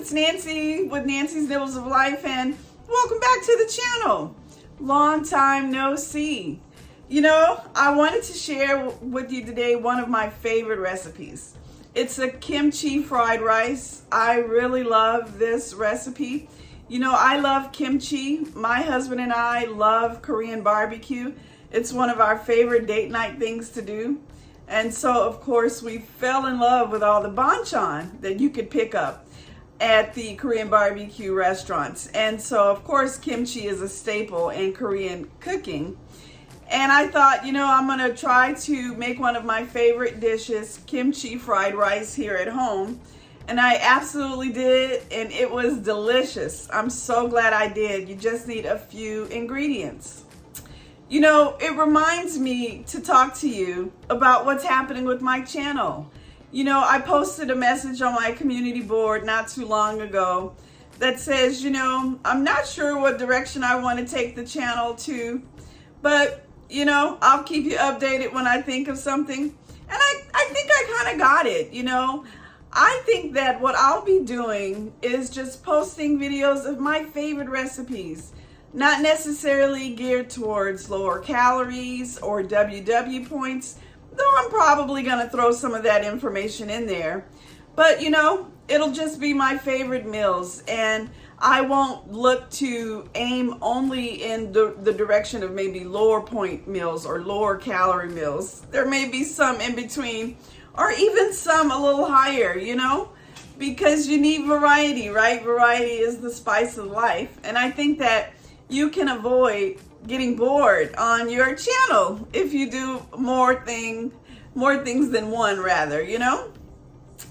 it's Nancy with Nancy's Nibbles of Life, and welcome back to the channel. Long time no see. You know, I wanted to share with you today one of my favorite recipes. It's a kimchi fried rice. I really love this recipe. You know, I love kimchi. My husband and I love Korean barbecue. It's one of our favorite date night things to do. And so, of course, we fell in love with all the banchan that you could pick up at the Korean barbecue restaurants. And so, of course, kimchi is a staple in Korean cooking. And I thought, you know, I'm gonna try to make one of my favorite dishes, kimchi fried rice, here at home. And I absolutely did, and it was delicious. I'm so glad I did. You just need a few ingredients. You know, it reminds me to talk to you about what's happening with my channel. You know, I posted a message on my community board not too long ago that says, you know, I'm not sure what direction I want to take the channel to, but, you know, I'll keep you updated when I think of something. And I think I kind of got it, you know. I think that what I'll be doing is just posting videos of my favorite recipes. Not necessarily geared towards lower calories or WW points, though I'm probably going to throw some of that information in there. But, you know, it'll just be my favorite meals, and I won't look to aim only in the direction of maybe lower point meals or lower calorie meals. There may be some in between, or even some a little higher, you know, because you need variety, right? Variety is the spice of life. And I think that you can avoid getting bored on your channel if you do more things than one, rather, you know?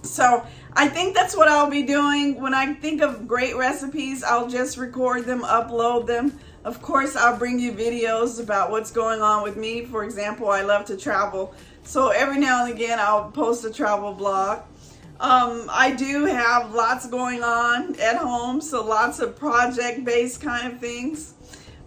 So I think that's what I'll be doing. When I think of great recipes, I'll just record them, upload them. Of course, I'll bring you videos about what's going on with me. For example, I love to travel. So every now and again, I'll post a travel vlog. I do have lots going on at home, so lots of project-based kind of things.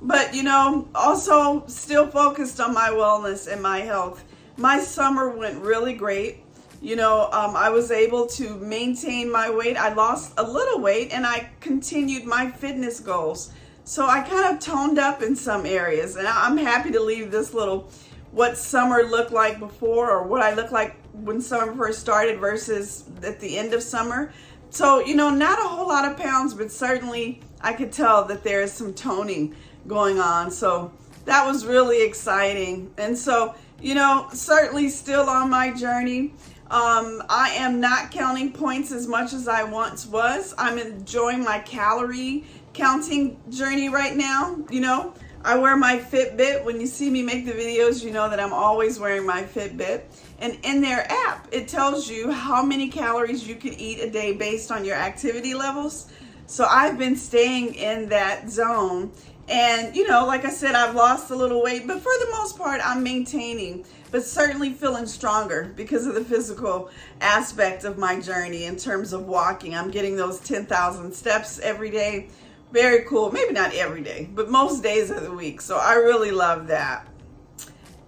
But, you know, also still focused on my wellness and my health. My summer went really great. You know, I was able to maintain my weight. I lost a little weight, and I continued my fitness goals. So I kind of toned up in some areas, and I'm happy to leave this little what summer looked like before, or what I looked like when summer first started versus at the end of summer. So, you know, not a whole lot of pounds, but certainly I could tell that there is some toning going on. So that was really exciting. And so, you know, certainly still on my journey. I am not counting points as much as I once was. I'm enjoying my calorie counting journey right now. You know, I wear my Fitbit. When you see me make the videos, you know that I'm always wearing my Fitbit. And in their app, it tells you how many calories you can eat a day based on your activity levels. So I've been staying in that zone. And, you know, like I said, I've lost a little weight, but for the most part, I'm maintaining, but certainly feeling stronger because of the physical aspect of my journey in terms of walking. I'm getting those 10,000 steps every day. Very cool. Maybe not every day, but most days of the week. So I really love that.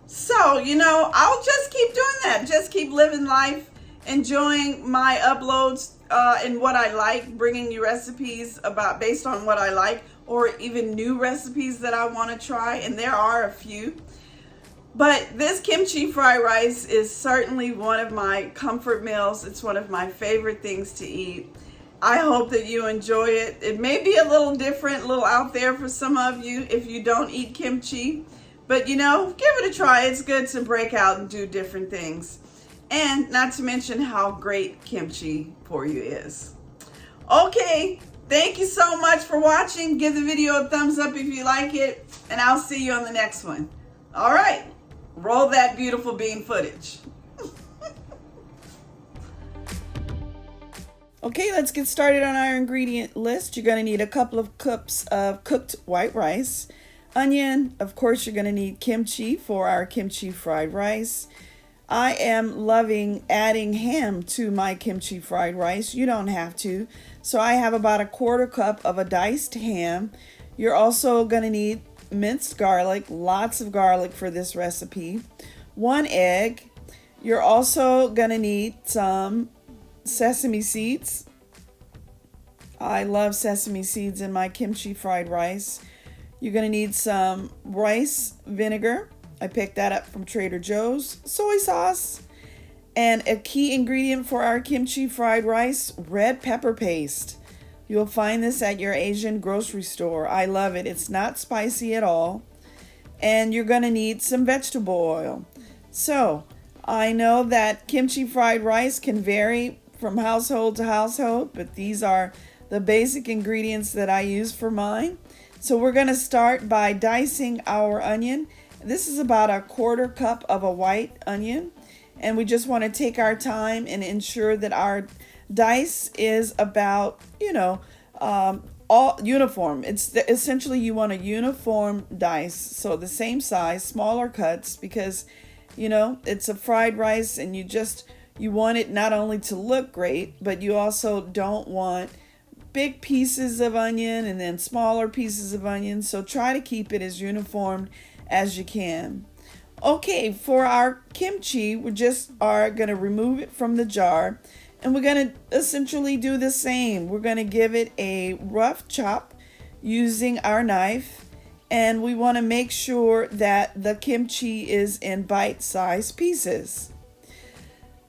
So, you know, I'll just keep doing that. Just keep living life, enjoying my uploads and what I like, bringing you recipes about based on what I like, or even new recipes that I want to try. And there are a few. But this kimchi fried rice is certainly one of my comfort meals. It's one of my favorite things to eat. I hope that you enjoy it. It may be a little different, a little out there for some of you if you don't eat kimchi. But, you know, give it a try. It's good to break out and do different things. And not to mention how great kimchi for you is. Okay, thank you so much for watching. Give the video a thumbs up if you like it. And I'll see you on the next one. All right, roll that beautiful bean footage. Okay, let's get started on our ingredient list. You're going to need a couple of cups of cooked white rice, onion. Of course, you're going to need kimchi for our kimchi fried rice. I am loving adding ham to my kimchi fried rice. You don't have to. So I have about a quarter cup of a diced ham. You're also going to need minced garlic, lots of garlic for this recipe, 1 egg. You're also going to need some sesame seeds. I love sesame seeds in my kimchi fried rice. You're going to need some rice vinegar. I picked that up from Trader Joe's. Soy sauce. And a key ingredient for our kimchi fried rice, red pepper paste. You'll find this at your Asian grocery store. I love it. It's not spicy at all. And you're going to need some vegetable oil. So, I know that kimchi fried rice can vary from household to household, but these are the basic ingredients that I use for mine. So we're going to start by dicing our onion. This is about a 1/4 cup of a white onion. And we just want to take our time and ensure that our dice is about, all uniform. It's essentially you want a uniform dice. So the same size, smaller cuts, because, it's a fried rice and you want it not only to look great, but you also don't want big pieces of onion and then smaller pieces of onion. So try to keep it as uniform as you can. Okay, for our kimchi, we just are going to remove it from the jar, and we're going to essentially do the same. We're going to give it a rough chop using our knife, and we want to make sure that the kimchi is in bite-sized pieces.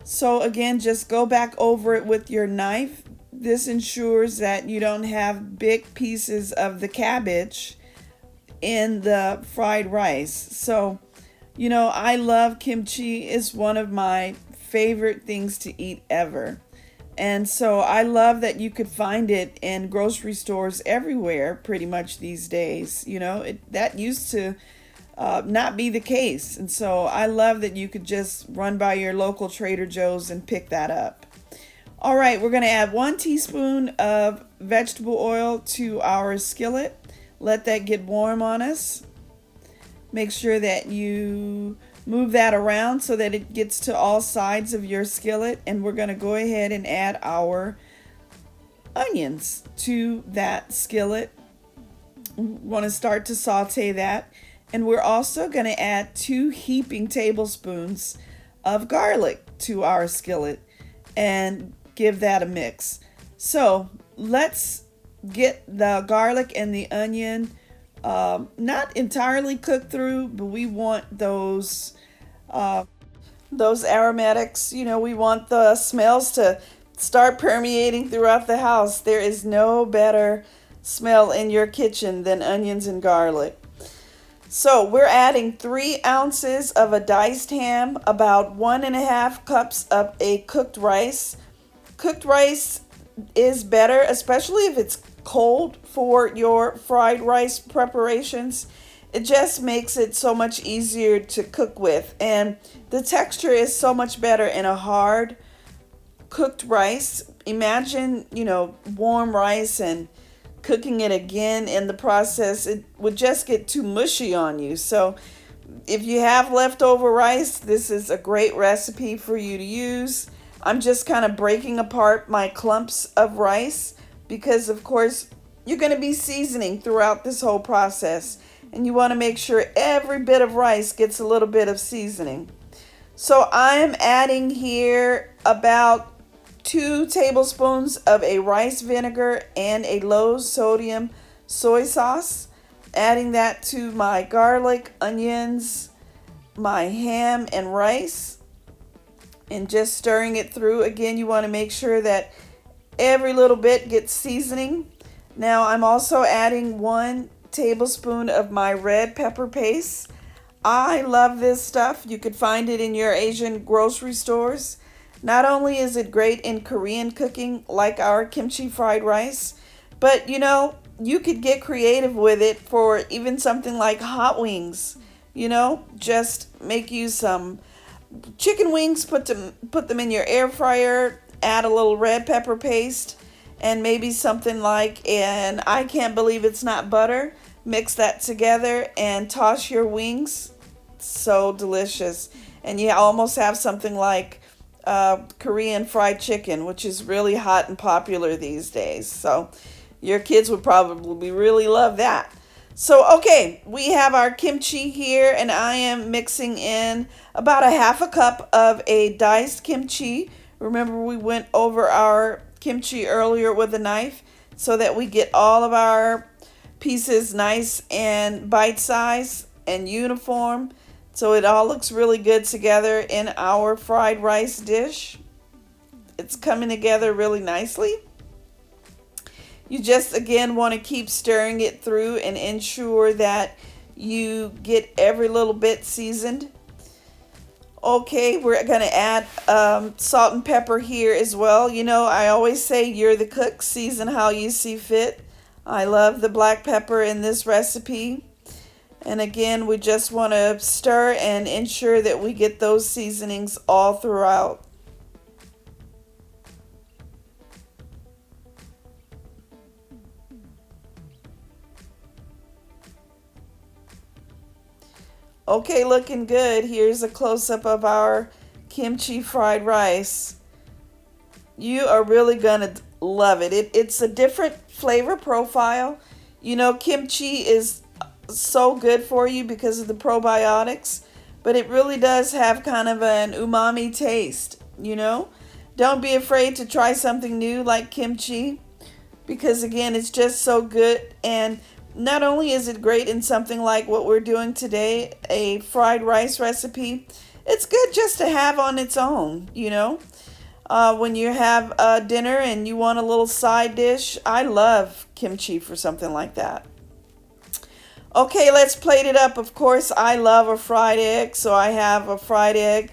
So again, just go back over it with your knife. This ensures that you don't have big pieces of the cabbage in the fried rice. So I love kimchi. It's one of my favorite things to eat ever. And so I love that you could find it in grocery stores everywhere pretty much these days. That used to not be the case. And so I love that you could just run by your local Trader Joe's and pick that up. All right, we're going to add 1 teaspoon of vegetable oil to our skillet. Let that get warm on us. Make sure that you move that around so that it gets to all sides of your skillet. And we're going to go ahead and add our onions to that skillet. We want to start to saute that. And we're also going to add 2 heaping tablespoons of garlic to our skillet and give that a mix. So let's get the garlic and the onion not entirely cooked through, but we want those aromatics. We want the smells to start permeating throughout the house. There is no better smell in your kitchen than onions and garlic. So we're adding 3 ounces of a diced ham, about 1.5 cups of a cooked rice. Cooked rice is better, especially if it's cold, for your fried rice preparations. It just makes it so much easier to cook with, and the texture is so much better in a hard cooked rice. Imagine, warm rice and cooking it again in the process. It would just get too mushy on you. So if you have leftover rice, this is a great recipe for you to use. I'm just kind of breaking apart my clumps of rice because, of course, you're going to be seasoning throughout this whole process, and you want to make sure every bit of rice gets a little bit of seasoning. So I am adding here about 2 tablespoons of a rice vinegar and a low sodium soy sauce. Adding that to my garlic, onions, my ham, and rice, and just stirring it through. Again, you want to make sure that every little bit gets seasoning. Now I'm also adding 1 tablespoon of my red pepper paste. I love this stuff. You could find it in your Asian grocery stores. Not only is it great in Korean cooking like our kimchi fried rice, but you could get creative with it for even something like hot wings. Just make you some chicken wings, put them in your air fryer, add a little red pepper paste, and maybe something like an I can't believe it's not butter. Mix that together and toss your wings. So delicious. And you almost have something like Korean fried chicken, which is really hot and popular these days. So your kids would probably really love that. So, okay, we have our kimchi here, and I am mixing in about 1/2 cup of a diced kimchi. Remember, we went over our kimchi earlier with a knife. so that we get all of our pieces nice and bite-sized and uniform, so it all looks really good together in our fried rice dish. It's coming together really nicely. You just again want to keep stirring it through and ensure that you get every little bit seasoned. Okay, we're going to add salt and pepper here as well. You know, I always say you're the cook, season how you see fit. I love the black pepper in this recipe. And again, we just want to stir and ensure that we get those seasonings all throughout. Okay, looking good. Here's a close-up of our kimchi fried rice. You are really gonna love it. It's a different flavor profile. You know, kimchi is so good for you because of the probiotics, but it really does have kind of an umami taste, you know? Don't be afraid to try something new like kimchi, because again, it's just so good. And not only is it great in something like what we're doing today, a fried rice recipe, it's good just to have on its own, you know? When you have dinner and you want a little side dish, I love kimchi for something like that. Okay, let's plate it up. Of course, I love a fried egg, so I have a fried egg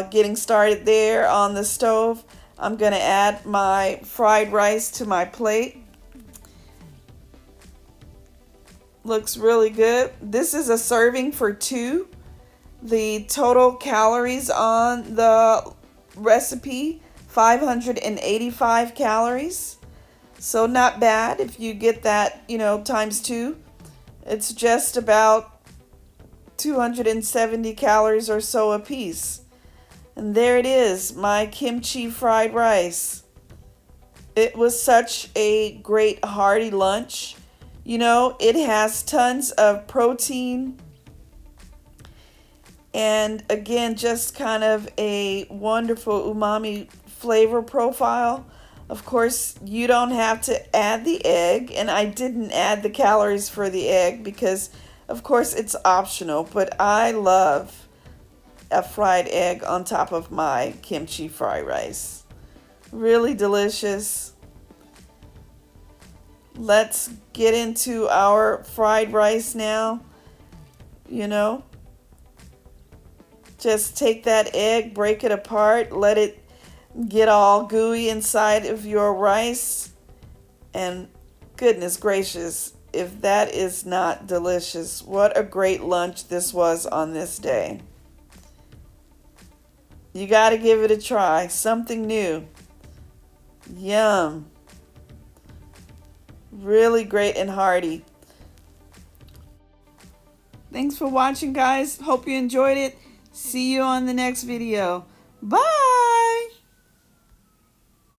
getting started there on the stove. I'm going to add my fried rice to my plate. Looks really good. This is a serving for two. The total calories on the recipe, 585 calories. So not bad if you get that, you know, times two. It's just about 270 calories or so a piece. And there it is, my kimchi fried rice. It was such a great hearty lunch. You know, it has tons of protein. And again, just kind of a wonderful umami flavor profile. Of course, you don't have to add the egg, and I didn't add the calories for the egg because, of course, it's optional. But I love a fried egg on top of my kimchi fried rice. Really delicious. Let's get into our fried rice now. You know, just take that egg, break it apart, let it get all gooey inside of your rice, and goodness gracious, if that is not delicious. What a great lunch this was on this day. You got to give it a try. Something new. Yum. Really great and hearty. Thanks for watching, guys. Hope you enjoyed it. See you on the next video. Bye.